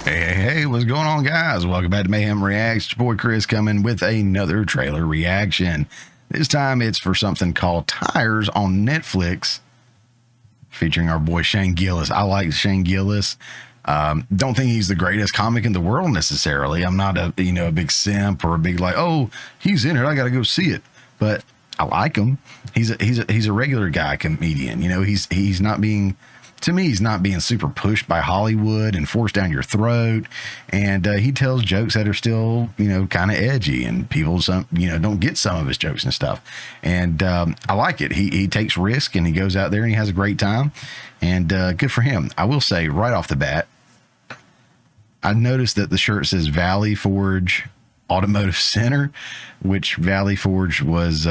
Hey, what's going on, guys? Welcome back to Mayhem Reacts. It's your boy Chris coming with another trailer reaction. This time it's for something called Tires on Netflix, featuring our boy Shane Gillis. I like Shane Gillis. Don't think he's the greatest comic in the world necessarily. I'm not a big simp or a big like, oh, he's in it, I gotta go see it. But I like him. He's a regular guy comedian. He's not being, to me, he's not being super pushed by Hollywood and forced down your throat. And he tells jokes that are still, kind of edgy, and people don't get some of his jokes and stuff. And I like it. He takes risk and he goes out there and he has a great time. And good for him. I will say right off the bat, I noticed that the shirt says Valley Forge Automotive Center, which Valley Forge was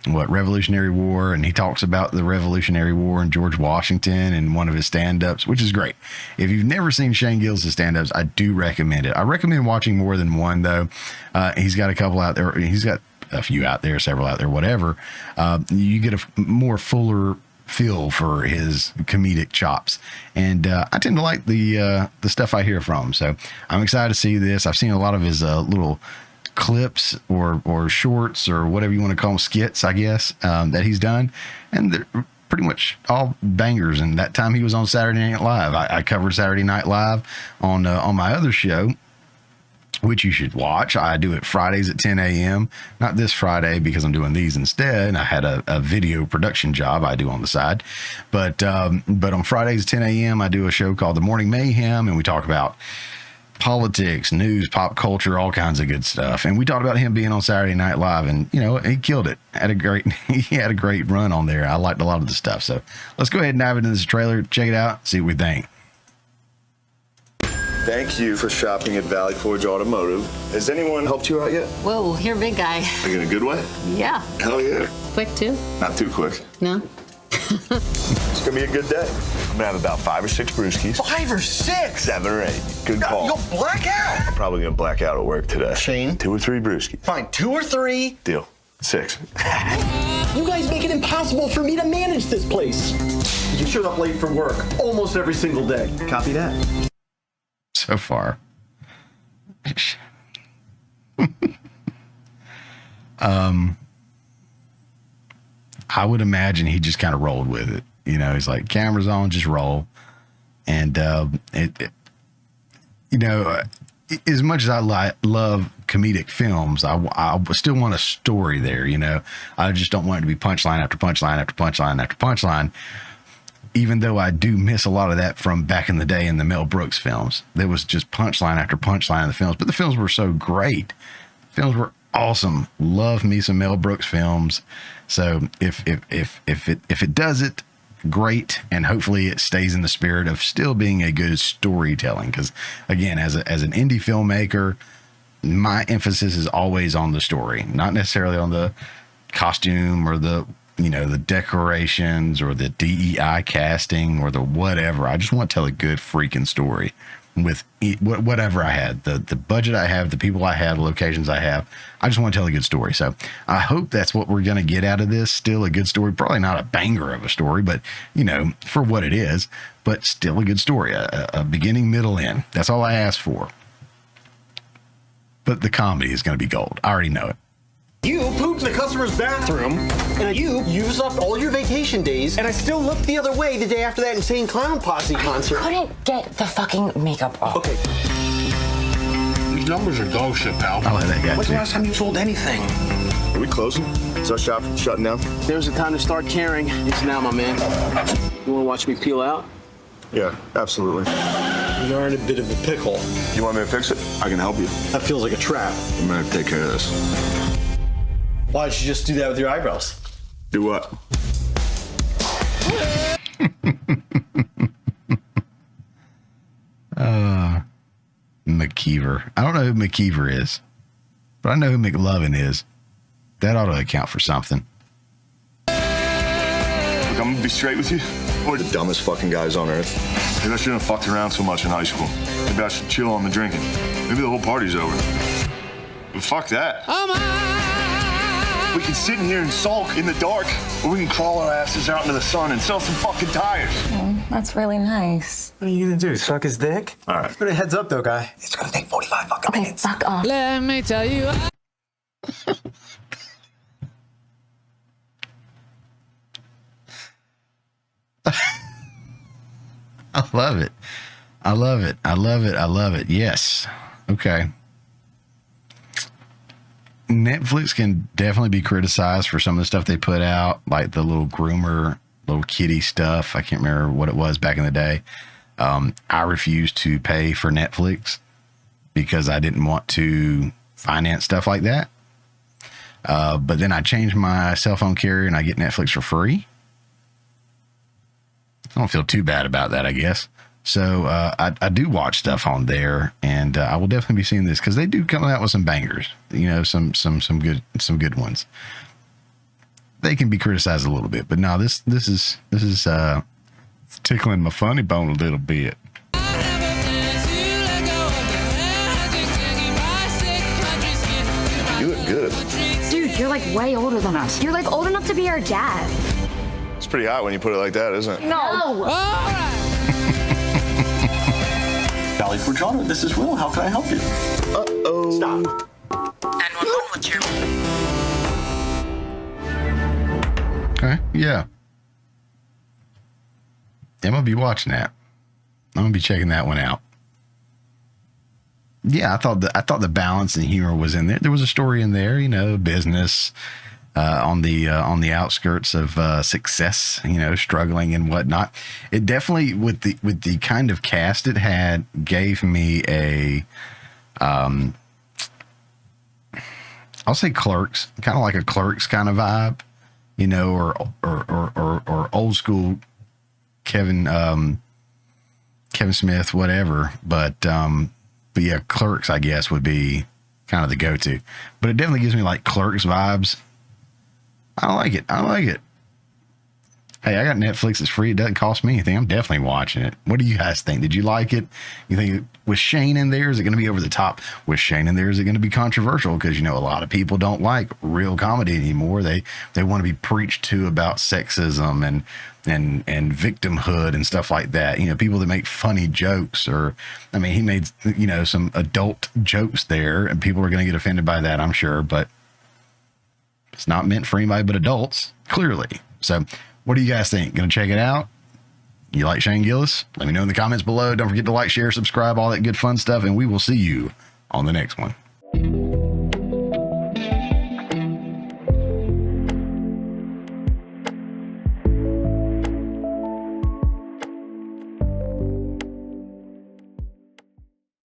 Revolutionary War, and he talks about the Revolutionary War and George Washington in one of his stand-ups, which is great. If you've never seen Shane Gillis' stand-ups, I do recommend it. I recommend watching more than one, though. He's got a couple out there. He's got a few out there, several out there, whatever. You get a more fuller feel for his comedic chops, and I tend to like the stuff I hear from him. So I'm excited to see this. I've seen a lot of his little clips or shorts or whatever you want to call them, skits, I guess, that he's done, and they're pretty much all bangers. And that time he was on Saturday Night Live, I covered Saturday Night Live on my other show, which you should watch. I do it Fridays at 10 a.m. Not this Friday because I'm doing these instead. I had a video production job I do on the side. But on Fridays at 10 a.m. I do a show called The Morning Mayhem, and we talk about politics, news, pop culture, all kinds of good stuff. And we talked about him being on Saturday Night Live, and he killed it. He had a great run on there. I liked a lot of the stuff. So let's go ahead and dive into this trailer, check it out, see what we think. Thank you for shopping at Valley Forge Automotive. Has anyone helped you out yet? Whoa, you're a big guy. Like in a good way? Yeah. Hell yeah. Quick, too? Not too quick. No? It's gonna be a good day. I'm gonna have about 5 or 6 brewskis. 5 or 6? 7 or 8. Good call. You'll black out. I'm probably gonna black out at work today. Shane? 2 or 3 brewskis. Fine, 2 or 3. Deal. 6. You guys make it impossible for me to manage this place. You showed up late for work almost every single day. Copy that. So far. I would imagine he just kind of rolled with it. He's like, camera's on, just roll. And as much as I love comedic films, I still want a story there. I just don't want it to be punchline after punchline after punchline after punchline. Even though I do miss a lot of that from back in the day in the Mel Brooks films. There was just punchline after punchline in the films, but the films were so great. The films were awesome. Love me some Mel Brooks films. So if it does it, great, and hopefully it stays in the spirit of still being a good storytelling. Because again, as an indie filmmaker, my emphasis is always on the story, not necessarily on the costume or the decorations or the DEI casting or the whatever. I just want to tell a good freaking story with whatever I had, the budget I have, the people I have, the locations I have. I just want to tell a good story. So I hope that's what we're going to get out of this. Still a good story, probably not a banger of a story, but for what it is, but still a good story, a beginning, middle, end. That's all I ask for. But the comedy is going to be gold. I already know it. You pooped in the customer's bathroom, and you used up all your vacation days, and I still looked the other way the day after that Insane Clown Posse concert. I couldn't get the fucking makeup off. Okay. These numbers are dog shit, pal. I like that guy When's too. the last time you sold anything? Are we closing? Is our shop shutting down? There's a time to start caring. It's now, my man. You want to watch me peel out? Yeah, absolutely. You're in a bit of a pickle. You want me to fix it? I can help you. That feels like a trap. I'm gonna take care of this. Why don't you just do that with your eyebrows? Do what? McKeever. I don't know who McKeever is, but I know who McLovin is. That ought to account for something. Look, I'm gonna be straight with you. We're the dumbest fucking guys on earth. Maybe I shouldn't have fucked around so much in high school. Maybe I should chill on the drinking. Maybe the whole party's over. But fuck that. Oh my. We can sit in here and sulk in the dark, or we can crawl our asses out into the sun and sell some fucking tires. Oh, that's really nice. What are you gonna do? Suck his dick? All right. Put a heads up, though, guy. It's gonna take 45 fucking minutes. Fuck off. Let me tell you. I love it. I love it. I love it. I love it. Yes. Okay. Netflix can definitely be criticized for some of the stuff they put out, like the little groomer, little kitty stuff. I can't remember what it was back in the day. I refused to pay for Netflix because I didn't want to finance stuff like that. But then I changed my cell phone carrier and I get Netflix for free. I don't feel too bad about that, I guess. So I do watch stuff on there, and I will definitely be seeing this because they do come out with some bangers. You know, some good ones. They can be criticized a little bit, but no, this is tickling my funny bone a little bit. You look good. Dude, you're like way older than us. You're like old enough to be our dad. It's pretty hot when you put it like that, isn't it? No. Valley Forgiano, this is Will. How can I help you? Uh-oh. Stop. 911, what's your... Okay, yeah. I'm gonna be watching that. I'm gonna be checking that one out. Yeah, I thought the balance and humor was in there. There was a story in there, you know, business on the outskirts of success, you know, struggling and whatnot. It definitely, with the kind of cast it had, gave me a I'll say Clerks, kind of like a Clerks kind of vibe, you know, or old school Kevin Smith, whatever. But yeah, Clerks, I guess, would be kind of the go-to. But it definitely gives me like Clerks vibes. I like it. Hey, I got Netflix. It's free. It doesn't cost me anything. I'm definitely watching it. What do you guys think? Did you like it? You think with Shane in there, is it going to be over the top? With Shane in there, is it going to be controversial? Because, you know, a lot of people don't like real comedy anymore. They want to be preached to about sexism and victimhood and stuff like that. You know, people that make funny jokes, or, I mean, he made, you know, some adult jokes there, and people are going to get offended by that, I'm sure, but it's not meant for anybody but adults, clearly. So what do you guys think? Gonna check it out? You like Shane Gillis? Let me know in the comments below. Don't forget to like, share, subscribe, all that good fun stuff, and we will see you on the next one.